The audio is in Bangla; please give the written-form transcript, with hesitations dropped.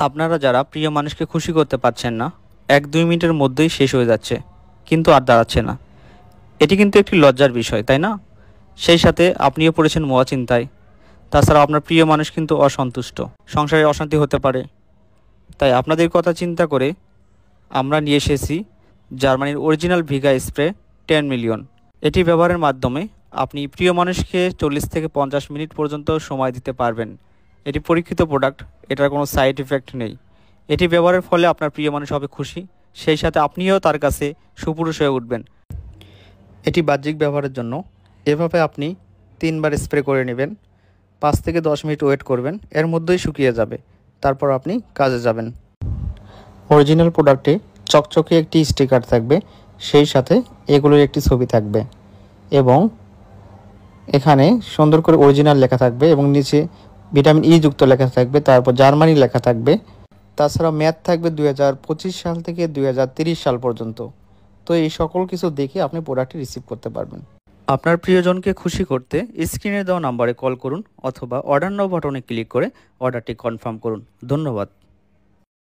আপনারা যারা প্রিয় মানুষকে খুশি করতে পারছেন না, 1-2 মিনিটের মধ্যেই শেষ হয়ে যাচ্ছে, কিন্তু আর দাঁড়াচ্ছে না। এটি কিন্তু একটি লজ্জার বিষয়, তাই না? সেই সাথে আপনিও পড়েছেন মহা চিন্তায়। তাছাড়া আপনার প্রিয় মানুষ কিন্তু অসন্তুষ্ট, সংসারে অশান্তি হতে পারে। তাই আপনাদের কথা চিন্তা করে আমরা নিয়ে এসেছি জার্মানির অরিজিনাল ভিগা স্প্রে 10 মিলিয়ন। এটি ব্যবহারের মাধ্যমে আপনি প্রিয় মানুষকে 40 থেকে 50 মিনিট পর্যন্ত সময় দিতে পারবেন। এটি পরীক্ষিত প্রোডাক্ট, এটার কোনো সাইড ইফেক্ট নেই। এটি ব্যবহারের ফলে আপনার প্রিয় মানুষ হবে খুশি, সেই সাথে আপনিও তার কাছে সুপুরুষ হয়ে উঠবেন। এটি বাহ্যিক ব্যবহারের জন্য এভাবে আপনি 3 বার স্প্রে করে নেবেন, 5 থেকে 10 মিনিট ওয়েট করবেন, এর মধ্যেই শুকিয়ে যাবে। তারপর আপনি কাজে যাবেন। অরিজিনাল প্রোডাক্টে চকচকে একটি স্টিকার থাকবে, সেই সাথে এগুলোর একটি ছবি থাকবে এবং এখানে সুন্দর করে অরিজিনাল লেখা থাকবে এবং নিচে ভিটামিন ই যুক্ত লেখা থাকবে, তারপর জার্মানি লেখা থাকবে। তাছাড়া মেয়াদ থাকবে 2025 সাল থেকে 2030 সাল পর্যন্ত। তো এই সকল কিছু দেখে আপনি প্রোডাক্টটি রিসিভ করতে পারবেন। আপনার প্রিয়জনকে খুশি করতে স্ক্রিনে দেওয়া নাম্বারে কল করুন অথবা অর্ডার নাও বাটনে ক্লিক করে অর্ডারটি কনফার্ম করুন। ধন্যবাদ।